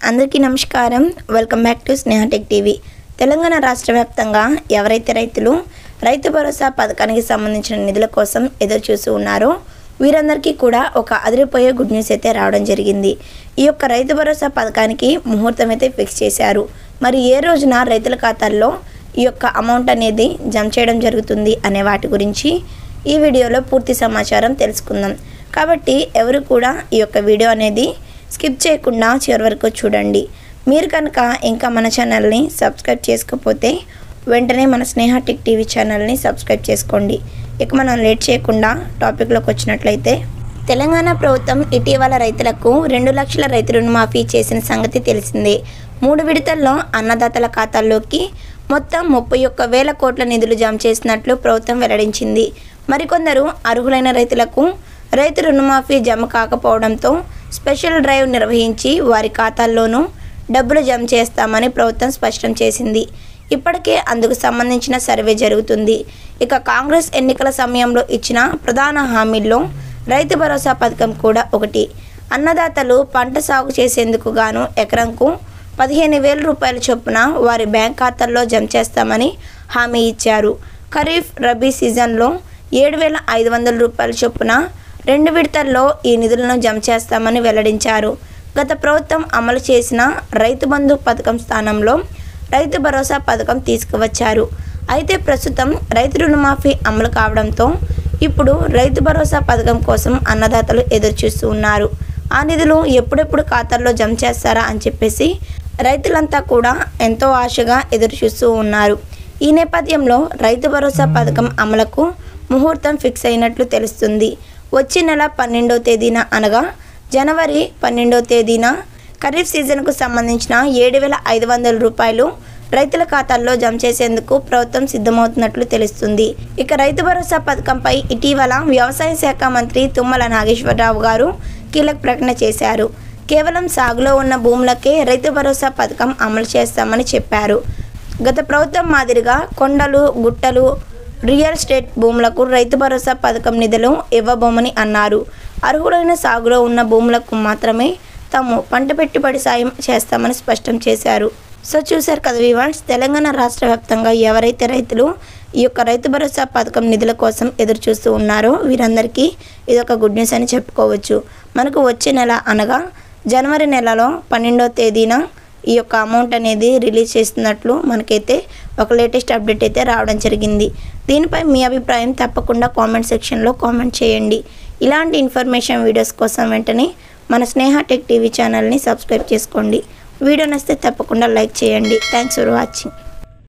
అందరికీ నమస్కారం. Welcome back to Sneha tech TV. Telangana రాష్ట్ర వ్యాప్తంగా ఎవరైతే రైతులు రైతు భరోసా పథకానికి సంబంధించిన నిధుల కోసం ఎదురు చూస్తూ ఉన్నారో వీరందరికీ కూడా ఒక అదిరిపోయే గుడ్ న్యూస్ అయితే రావడం జరిగింది. ఈ యొక్క రైతు భరోసా పథకానికి ముహూర్తం అయితే ఫిక్స్ చేశారు. మరి ఏ రోజున రైతుల ఖాతాల్లో ఈ యొక్క అమౌంట్ అనేది జమ చేయడం జరుగుతుంది అనే వాటి గురించి ఈ వీడియోలో పూర్తి సమాచారం తెలుసుకుందాం. కాబట్టి ఎవరు కూడా ఈ యొక్క వీడియో అనేది స్కిప్ చేయకుండా చివరి వరకు చూడండి. మీరు కనుక ఇంకా మన ఛానల్ని సబ్స్క్రైబ్ చేసుకోకపోతే వెంటనే మన స్నేహ టెక్ టీవీ ఛానల్ని సబ్స్క్రైబ్ చేసుకోండి. ఇక మనం లేట్ చేయకుండా టాపిక్లోకి వచ్చినట్లయితే, తెలంగాణ ప్రభుత్వం ఇటీవల రైతులకు 2 లక్షల రైతు రుణమాఫీ చేసిన సంగతి తెలిసిందే. 3 విడతల్లో అన్నదాతల ఖాతాల్లోకి మొత్తం 31,000 కోట్ల నిధులు జమ చేసినట్లు ప్రభుత్వం వెల్లడించింది. మరికొందరు అర్హులైన రైతులకు రైతు రుణమాఫీ జమ కాకపోవడంతో స్పెషల్ డ్రైవ్ నిర్వహించి వారి ఖాతాల్లోనూ డబ్బులు జమ చేస్తామని ప్రభుత్వం స్పష్టం చేసింది. ఇప్పటికే అందుకు సంబంధించిన సర్వే జరుగుతుంది. ఇక కాంగ్రెస్ ఎన్నికల సమయంలో ఇచ్చిన ప్రధాన హామీల్లో రైతు భరోసా పథకం కూడా ఒకటి. అన్నదాతలు పంట సాగు చేసేందుకు గాను ఎకరంకు 15,000 రూపాయల చొప్పున వారి బ్యాంక్ ఖాతాల్లో జమ చేస్తామని హామీ ఇచ్చారు. ఖరీఫ్ రబీ సీజన్లో 7,500 రూపాయల చొప్పున 2 విడతల్లో ఈ నిధులను జమ చేస్తామని వెల్లడించారు. గత ప్రభుత్వం అమలు చేసిన రైతు బంధు పథకం స్థానంలో రైతు భరోసా పథకం తీసుకువచ్చారు. అయితే ప్రస్తుతం రైతు రుణమాఫీ అమలు కావడంతో ఇప్పుడు రైతు భరోసా పథకం కోసం అన్నదాతలు ఎదురు చూస్తూ ఉన్నారు. ఆ నిధులు ఎప్పుడెప్పుడు ఖాతాల్లో జమ చేస్తారా అని చెప్పేసి రైతులంతా కూడా ఎంతో ఆశగా ఎదురు చూస్తూ ఉన్నారు. ఈ నేపథ్యంలో రైతు భరోసా పథకం అమలుకు ముహూర్తం ఫిక్స్ అయినట్లు తెలుస్తుంది. వచ్చే నెల 12వ తేదీన అనగా జనవరి 12వ తేదీన ఖరీఫ్ సీజన్కు సంబంధించిన 7,500 రూపాయలు రైతుల ఖాతాల్లో జమ చేసేందుకు ప్రభుత్వం సిద్ధమవుతున్నట్లు తెలుస్తుంది. ఇక రైతు భరోసా పథకంపై ఇటీవల వ్యవసాయ శాఖ మంత్రి తుమ్మల నాగేశ్వరరావు గారు కీలక ప్రకటన చేశారు. కేవలం సాగులో ఉన్న భూములకే రైతు భరోసా పథకం అమలు చేస్తామని చెప్పారు. గత ప్రభుత్వం మాదిరిగా కొండలు గుట్టలు రియల్ ఎస్టేట్ భూములకు రైతు భరోసా పథకం నిధులు ఇవ్వబోమని అన్నారు. అర్హులైన సాగులో ఉన్న భూములకు మాత్రమే తాము పంట పెట్టుబడి సాయం చేస్తామని స్పష్టం చేశారు. సో చూశారు కదా వ్యూవర్స్, తెలంగాణ రాష్ట్ర వ్యాప్తంగా ఎవరైతే రైతులు ఈ యొక్క రైతు భరోసా పథకం నిధుల కోసం ఎదురు చూస్తూ ఉన్నారో వీరందరికీ ఇది ఒక గుడ్ న్యూస్ అని చెప్పుకోవచ్చు. మనకు వచ్చే నెల అనగా జనవరి నెలలో 12వ తేదీన ఈ యొక్క అమౌంట్ అనేది రిలీజ్ చేస్తున్నట్లు మనకైతే ఒక లేటెస్ట్ అప్డేట్ అయితే రావడం జరిగింది. దీనిపై మీ అభిప్రాయం తప్పకుండా కామెంట్ సెక్షన్లో కామెంట్ చేయండి. ఇలాంటి ఇన్ఫర్మేషన్ వీడియోస్ కోసం వెంటనే మన స్నేహ టెక్ టీవీ ఛానల్ని సబ్స్క్రైబ్ చేసుకోండి. వీడియో నచ్చితే తప్పకుండా లైక్ చేయండి. Thanks for watching.